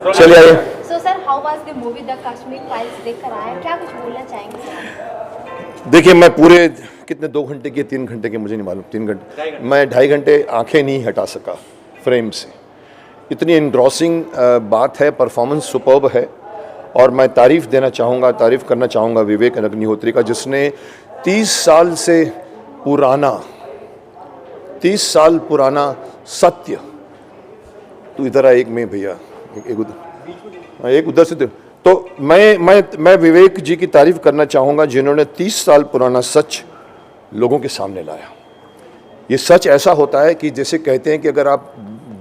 चलिए आइए। So sir, how was the movie the Kashmir files देखकर आए, क्या कुछ बोलना चाहेंगे सर? देखिए, मैं पूरे कितने 2 घंटे के 3 घंटे के मुझे नहीं मालूम, 3 घंटे, मैं 2.5 घंटे आंखें नहीं हटा सका फ्रेम से। इतनी इंड्रॉसिंग बात है, परफॉर्मेंस सुपर्ब है। और मैं तारीफ़ करना चाहूँगा विवेक अग्निहोत्री का, जिसने 30 साल से पुराना 30 साल पुराना सत्य, तू इधर आ, एक में भैया, एक उधर से तो मैं विवेक जी की तारीफ करना चाहूँगा, जिन्होंने 30 साल पुराना सच लोगों के सामने लाया। ये सच ऐसा होता है कि जैसे कहते हैं कि अगर आप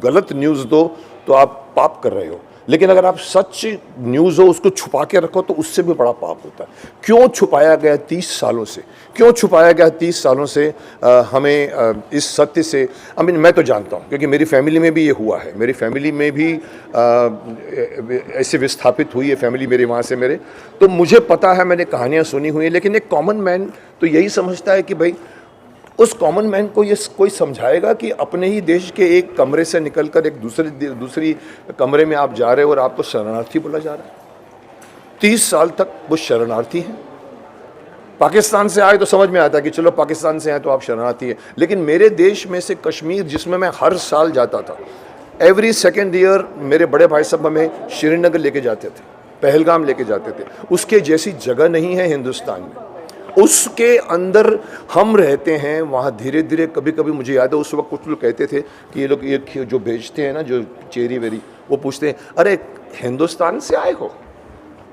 गलत न्यूज़ दो तो आप पाप कर रहे हो, लेकिन अगर आप सच न्यूज़ हो उसको छुपा के रखो तो उससे भी बड़ा पाप होता है। क्यों छुपाया गया 30 सालों से, क्यों छुपाया गया 30 सालों से हमें इस सत्य से? मैं तो जानता हूँ क्योंकि मेरी फैमिली में भी ये हुआ है, मेरी फैमिली में भी ऐसे विस्थापित हुई है फैमिली मेरे वहाँ से मेरे, तो मुझे पता है, मैंने कहानियाँ सुनी हुई हैं। लेकिन एक कॉमन मैन तो यही समझता है कि भाई उस कॉमन मैन को ये कोई समझाएगा कि अपने ही देश के एक कमरे से निकलकर एक दूसरी कमरे में आप जा रहे हो और आपको शरणार्थी बोला जा रहा है। 30 साल तक वो शरणार्थी हैं। पाकिस्तान से आए तो समझ में आता है कि चलो पाकिस्तान से आए तो आप शरणार्थी हैं, लेकिन मेरे देश में से कश्मीर, जिसमें मैं हर साल जाता था, एवरी सेकेंड ईयर मेरे बड़े भाई साहब हमें श्रीनगर लेके जाते थे, पहलगाम लेके जाते थे। उसके जैसी जगह नहीं है हिंदुस्तान में, उसके अंदर हम रहते हैं। वहाँ धीरे धीरे कभी कभी मुझे याद है उस वक्त कुछ लोग कहते थे कि ये लोग ये जो बेचते हैं ना, जो चेरी वेरी, वो पूछते हैं अरे हिंदुस्तान से आए हो?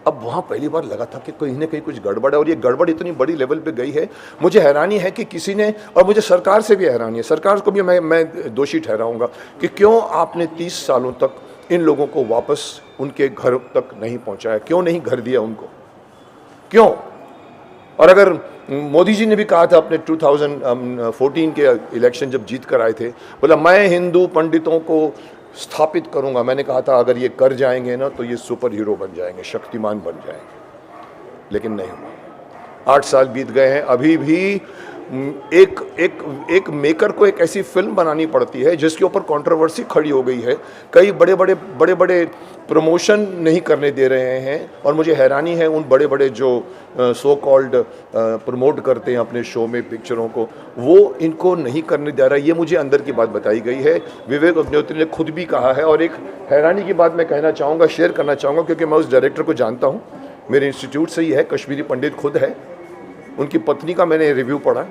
अब वहाँ पहली बार लगा था कि कहीं ना कहीं कुछ गड़बड़ है, और ये गड़बड़ इतनी बड़ी लेवल पे गई है। मुझे हैरानी है कि किसी ने, और मुझे सरकार से भी हैरानी है, सरकार को भी मैं दोषी ठहराऊंगा कि क्यों आपने 30 सालों तक इन लोगों को वापस उनके घर तक नहीं पहुँचाया, क्यों नहीं घर दिया उनको, क्यों? और अगर मोदी जी ने भी कहा था अपने 2014 के इलेक्शन जब जीत कर आए थे, बोला मैं हिंदू पंडितों को स्थापित करूंगा। मैंने कहा था अगर ये कर जाएंगे ना तो ये सुपर हीरो बन जाएंगे, शक्तिमान बन जाएंगे, लेकिन नहीं हुआ। 8 साल बीत गए हैं, अभी भी एक मेकर को एक ऐसी फिल्म बनानी पड़ती है जिसके ऊपर कंट्रोवर्सी खड़ी हो गई है। कई बड़े बड़े प्रमोशन नहीं करने दे रहे हैं, और मुझे हैरानी है उन बड़े बड़े जो सो कॉल्ड प्रमोट करते हैं अपने शो में पिक्चरों को, वो इनको नहीं करने दे रहा। ये मुझे अंदर की बात बताई गई है, विवेक अग्निहोत्री ने खुद भी कहा है। और एक हैरानी की बात मैं कहना चाहूँगा, शेयर करना चाहूँगा, क्योंकि मैं उस डायरेक्टर को जानता हूँ, मेरे इंस्टीट्यूट से ही है, कश्मीरी पंडित खुद है, उनकी पत्नी का मैंने रिव्यू पढ़ा।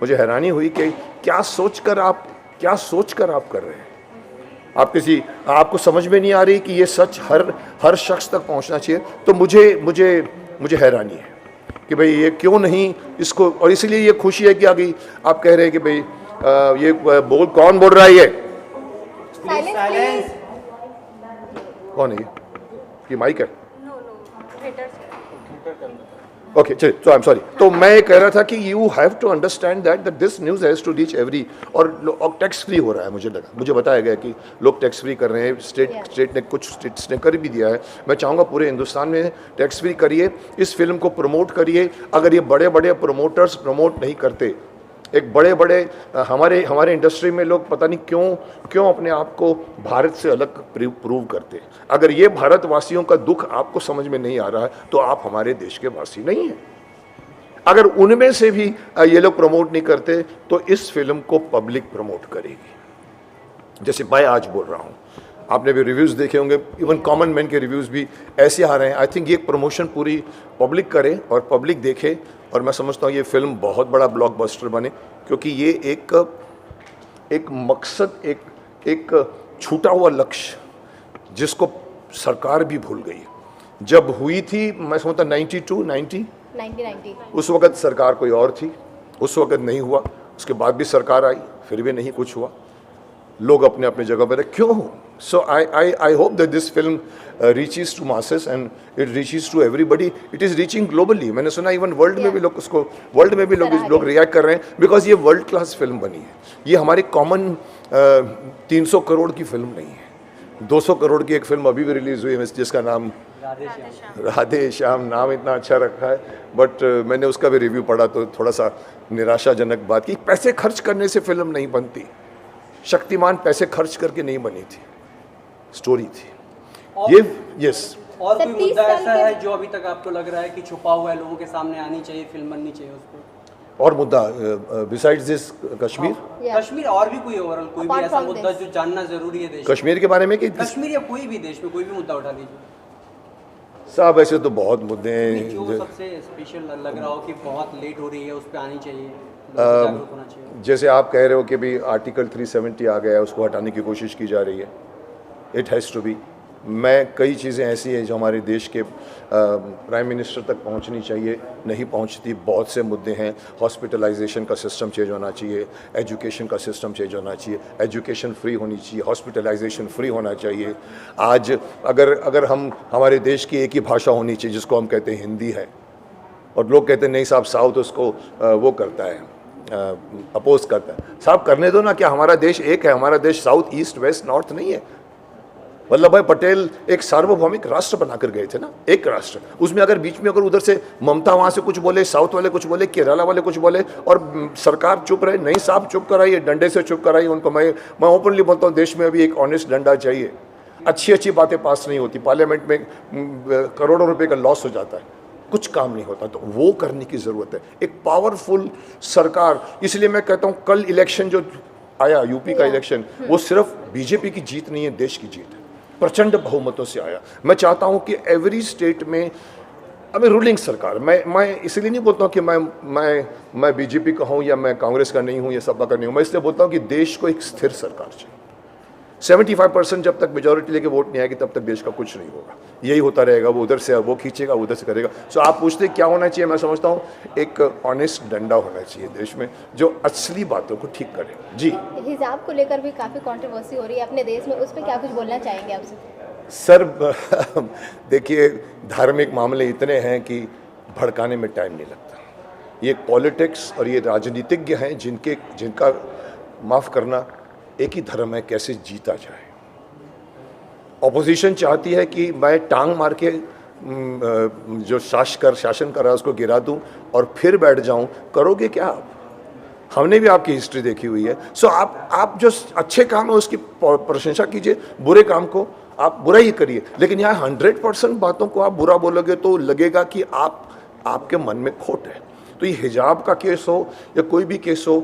मुझे हैरानी हुई कि क्या सोचकर आप कर रहे हैं। आपको समझ में नहीं आ रही कि ये सच हर शख्स तक पहुंचना चाहिए। तो मुझे हैरानी है कि भाई ये क्यों नहीं इसको, और इसलिए ये खुशी है कि आगे आप कह रहे हैं कि भाई ये कौन बोल रहा है, ये साइलेंस कौन है, ये माइक है? ओके, चलिए, सो आई एम सॉरी। तो मैं ये कह रहा था कि you have to understand that this news has to reach every, और टैक्स फ्री हो रहा है। मुझे बताया गया कि लोग टैक्स फ्री कर रहे हैं, स्टेट ने, कुछ स्टेट्स ने कर भी दिया है। मैं चाहूँगा पूरे हिंदुस्तान में टैक्स फ्री करिए, इस फिल्म को प्रमोट करिए। अगर ये बड़े बड़े प्रोमोटर्स प्रमोट नहीं करते, एक बड़े हमारे इंडस्ट्री में लोग पता नहीं क्यों अपने आप को भारत से अलग प्रूव करते हैं। अगर ये भारतवासियों का दुख आपको समझ में नहीं आ रहा है तो आप हमारे देश के वासी नहीं हैं। अगर उनमें से भी ये लोग प्रमोट नहीं करते तो इस फिल्म को पब्लिक प्रमोट करेगी। जैसे मैं आज बोल रहा हूँ, आपने भी रिव्यूज़ देखे होंगे, इवन कॉमन मैन के रिव्यूज़ भी ऐसे आ रहे हैं। आई थिंक ये प्रमोशन पूरी पब्लिक करे और पब्लिक देखे, और मैं समझता हूँ ये फिल्म बहुत बड़ा ब्लॉकबस्टर बने, क्योंकि ये एक मकसद, एक छूटा हुआ लक्ष्य जिसको सरकार भी भूल गई। जब हुई थी, मैं समझता 1990 उस वक़्त सरकार कोई और थी, उस वक़्त नहीं हुआ। उसके बाद भी सरकार आई, फिर भी नहीं कुछ हुआ। लोग अपने अपने जगह पर क्यों? So I hope that this film reaches to masses and it reaches to everybody. It is reaching globally. मैंने सुना इवन वर्ल्ड में भी लोग रिएक्ट कर रहे हैं, बिकॉज ये वर्ल्ड क्लास फिल्म बनी है। ये हमारे कॉमन 300 करोड़ की फिल्म नहीं है। 200 करोड़ की एक फिल्म अभी भी रिलीज़ हुई है जिसका नाम राधे श्याम, नाम इतना अच्छा रखा है, बट मैंने उसका भी रिव्यू पढ़ा तो थोड़ा सा निराशाजनक बात की। पैसे खर्च करने से फिल्म नहीं बनती। शक्तिमान पैसे खर्च करके नहीं बनी थी, स्टोरी थी। ये यस और कोई 30 मुद्दा साल ऐसा के- है जो अभी तक आपको लग रहा है कि छुपा हुआ है, लोगों के सामने आनी चाहिए, फिल्म बननी चाहिए उस पर? और मुद्दा besides this Kashmir Yeah. Kashmir और भी कोई ओवरऑल कोई भी Apart ऐसा from मुद्दा this. जो जानना जरूरी है देश कश्मीर के बारे में कि में? कश्मीर या कोई भी देश में कोई भी मुद्दा उठा लीजिए साहब ऐसे तो बहुत मुद्दे हैं जो सबसे स्पेशल लग रहा हो कि बहुत लेट हो रही है, उस पर आनी चाहिए, लोगों को जागरूक होना चाहिए। जैसे आप कह रहे हो कि भी आर्टिकल 370 आ गया है, उसको हटाने की कोशिश की जा रही है। It has to be. मैं कई चीज़ें ऐसी हैं जो हमारे देश के प्राइम मिनिस्टर तक पहुंचनी चाहिए, नहीं पहुंचती। बहुत से मुद्दे हैं। हॉस्पिटलाइजेशन का सिस्टम चेंज होना चाहिए, एजुकेशन का सिस्टम चेंज होना चाहिए, एजुकेशन फ्री होनी चाहिए, हॉस्पिटलाइजेशन फ्री होना चाहिए। आज अगर हम हमारे देश की एक ही भाषा होनी चाहिए जिसको हम कहते हैं हिंदी है, और लोग कहते हैं नहीं साहब साउथ उसको वो करता है, अपोज करता है। साहब करने दो ना, क्या हमारा देश एक है? हमारा देश साउथ ईस्ट वेस्ट नॉर्थ नहीं है। वल्लभ भाई पटेल एक सार्वभौमिक राष्ट्र बनाकर गए थे ना, एक राष्ट्र। उसमें अगर बीच में अगर उधर से ममता वहाँ से कुछ बोले, साउथ वाले कुछ बोले, केरला वाले कुछ बोले और सरकार चुप रहे, नहीं साहब चुप कराइए, डंडे से चुप कराइए उनको। मैं ओपनली बोलता हूँ, देश में अभी एक ऑनेस्ट डंडा चाहिए। अच्छी अच्छी बातें पास नहीं होती, पार्लियामेंट में करोड़ों रुपए का लॉस हो जाता है, कुछ काम नहीं होता, तो वो करने की ज़रूरत है, एक पावरफुल सरकार। इसलिए मैं कहता हूँ कल इलेक्शन जो आया, यूपी का इलेक्शन, वो सिर्फ बीजेपी की जीत नहीं है, देश की जीत है। प्रचंड बहुमतों से आया। मैं चाहता हूं कि एवरी स्टेट में अभी रूलिंग सरकार, मैं इसलिए नहीं बोलता हूं कि मैं बीजेपी का हूं या मैं कांग्रेस का नहीं हूं या सपा का नहीं हूं। मैं इसलिए बोलता हूं कि देश को एक स्थिर सरकार चाहिए। 75% जब तक मेजोरिटी लेके वोट नहीं आएगी तब तक देश का कुछ नहीं होगा। यही होता रहेगा, वो उधर से वो खींचेगा, उधर से करेगा। सो आप पूछते क्या होना चाहिए? मैं समझता हूँ एक ऑनेस्ट डंडा होना चाहिए देश में जो असली बातों को ठीक करे। जी हिजाब को लेकर भी काफ़ी कंट्रोवर्सी हो रही है अपने देश में, उस पर क्या कुछ बोलना चाहेंगे आपसे? सर देखिए, धार्मिक मामले इतने हैं कि भड़काने में टाइम नहीं लगता। ये पॉलिटिक्स और ये राजनीतिज्ञ हैं जिनका माफ़ करना एक ही धर्म है, कैसे जीता जाए। ऑपोजिशन चाहती है कि मैं टांग मार के जो शासन कर रहा है उसको गिरा दूं और फिर बैठ जाऊं। करोगे क्या आप? हमने भी आपकी हिस्ट्री देखी हुई है। सो आप जो अच्छे काम है उसकी प्रशंसा कीजिए, बुरे काम को आप बुरा ही करिए। लेकिन यहाँ 100% बातों को आप बुरा बोलोगे तो लगेगा कि आपके मन में खोट है। तो ये हिजाब का केस हो या कोई भी केस हो,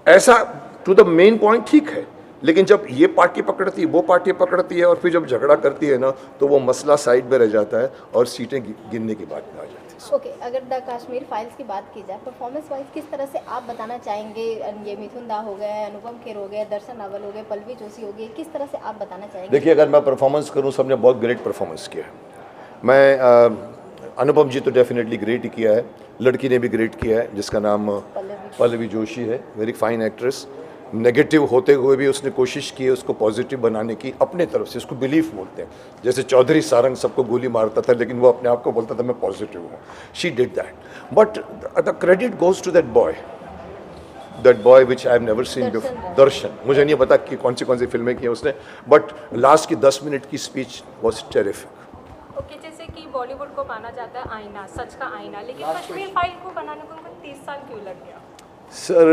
ऐसा टू द मेन पॉइंट ठीक है, लेकिन जब ये पार्टी पकड़ती है, वो पार्टी पकड़ती है और फिर जब झगड़ा करती है ना, तो वो मसला साइड में रह जाता है और सीटें गिनने की बात में आ जाती है। ओके, अगर द कश्मीर फाइल्स की बात की जाए, परफॉर्मेंस वाइज किस तरह से आप बताना चाहेंगे? ये मिथुन दा हो गए, अनुपम खेर हो गए, दर्शन रावल हो गए, पल्लवी जोशी हो गई, किस तरह से आप बताना चाहेंगे? देखिए, अगर मैं परफॉर्मेंस करूँ, सबने बहुत ग्रेट परफॉर्मेंस किया है। मैं अनुपम जी तो डेफिनेटली ग्रेट ही किया है, लड़की ने भी ग्रेट किया है जिसका नाम पल्लवी जोशी है, वेरी फाइन एक्ट्रेस। नेगेटिव होते हुए भी उसने कोशिश की है उसको पॉजिटिव बनाने की अपने तरफ से। उसको बिलीफ बोलते हैं। जैसे चौधरी सारंग सबको गोली मारता था लेकिन वो अपने आप को बोलता था मैं पॉजिटिव हूँ। She did that, but the credit goes to that boy which I have never seen before, Darshan. मुझे नहीं पता कि कौन सी फिल्में की हैं उसने, बट लास्ट की 10 मिनट की स्पीच वॉज टेरिफिक। ओके, जैसे कि बॉलीवुड को माना जाता है आईना, सच का आईना, लेकिन कश्मीर फाइल को बनाने को उनको 30 साल क्यों लग गया? सर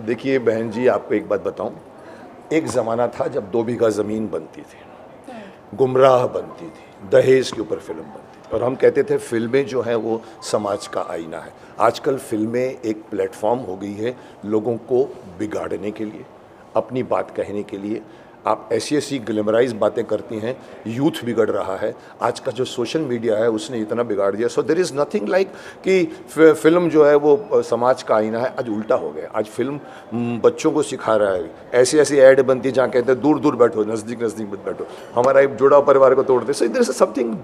देखिए बहन जी, आपको एक बात बताऊं, एक ज़माना था जब 2 बीघा ज़मीन बनती थी, गुमराह बनती थी, दहेज के ऊपर फिल्म बनती थी, और हम कहते थे फिल्में जो हैं वो समाज का आईना है। आजकल फिल्में एक प्लेटफॉर्म हो गई है लोगों को बिगाड़ने के लिए, अपनी बात कहने के लिए। आप ऐसी ग्लैमराइज बातें करती हैं, यूथ बिगड़ रहा है। आज का जो सोशल मीडिया है उसने इतना बिगाड़ दिया। So there is nothing like कि फिल्म जो है वो समाज का आईना है। आज उल्टा हो गया, आज फिल्म बच्चों को सिखा रहा है। ऐसी ऐड बनती है जहाँ कहते हैं दूर दूर बैठो, नज़दीक मत बैठो, हमारा एक जुड़ा परिवार को तोड़ते। So there is something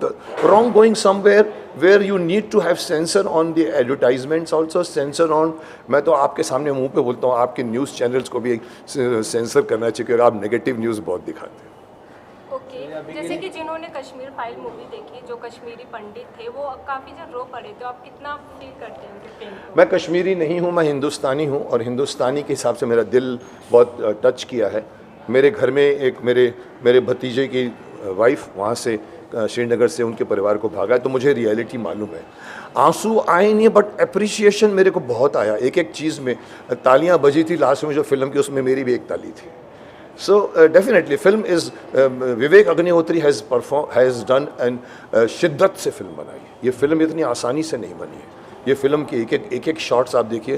wrong going somewhere where you need to have censor on the advertisements also, censor on. मैं तो आपके सामने मुँह पे बोलता हूँ, आपके न्यूज़ चैनल्स को भी सेंसर करना चाहिए क्योंकि आप नेगेटिव न्यूज़ बहुत दिखाते हैं। ओके, जैसे कि जिन्होंने कश्मीर फाइल मूवी देखी, जो कश्मीरी पंडित थे, वो काफ़ी जन रो पड़े, तो आप कितना फील करते हैं उनके प्रेम को? मैं कश्मीरी नहीं हूँ, मैं हिंदुस्तानी हूँ, और हिंदुस्तानी के हिसाब से मेरा दिल बहुत टच किया है। मेरे घर में एक मेरे भतीजे की वाइफ वहाँ से श्रीनगर से उनके परिवार को भागा है, तो मुझे रियलिटी मालूम है। आंसू आए नहीं, बट अप्रिसिएशन मेरे को बहुत आया। एक चीज़ में तालियां बजी थी लास्ट में जो फिल्म की, उसमें मेरी भी एक ताली थी। So definitely, film is Vivek Agnihotri has done and शिद्दत से फिल्म बनाई है। ये फिल्म इतनी आसानी से नहीं बनी है। ये फिल्म की एक शॉट्स आप देखिए,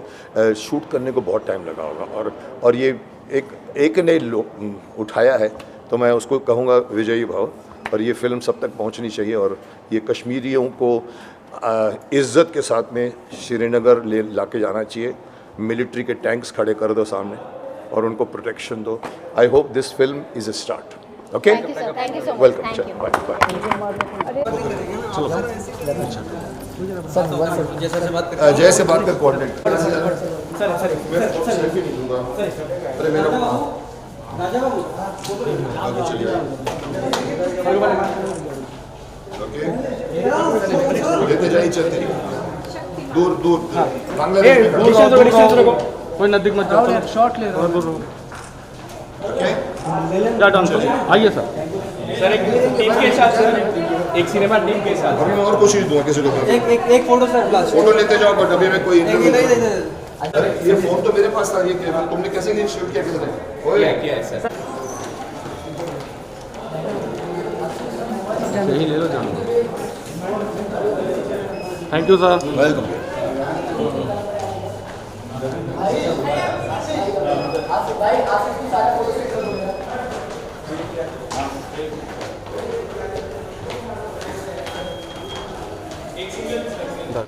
शूट करने को बहुत टाइम लगा होगा, और ये एक ने उठाया है, तो मैं उसको कहूँगा विजयी भाव। और ये फिल्म सब तक पहुँचनी चाहिए, और ये कश्मीरियों को इज़्ज़त के साथ में श्रीनगर ला के जाना चाहिए। मिलिट्री के टैंक्स खड़े कर दो सामने और उनको प्रोटेक्शन दो। I hope this film is a start. Okay, thank you so much, welcome, thank you. Bye bye. Jai से बात कर कोऑर्डिनेट। अरे मेरा आगे चलिए। ओके, लेते जाइए, चलते दूर दूर बांग्लादेश में कोई नजदीक मत जाओ, शॉट ले रहा हूं। क्या डांस आइए सर एक टीम के साथ, सर एक सिनेमा टीम के साथ। अभी मैं और कोशिश दूंगा किसी को। एक फोटो सर, लास्ट फोटो लेते जाओ, बट अभी मैं कोई नहीं। अरे ये फोन तो मेरे पास था, ये तुमने कैसे शूट किया? क्या है सर? सही ले लो, जान। Thank you sir, welcome.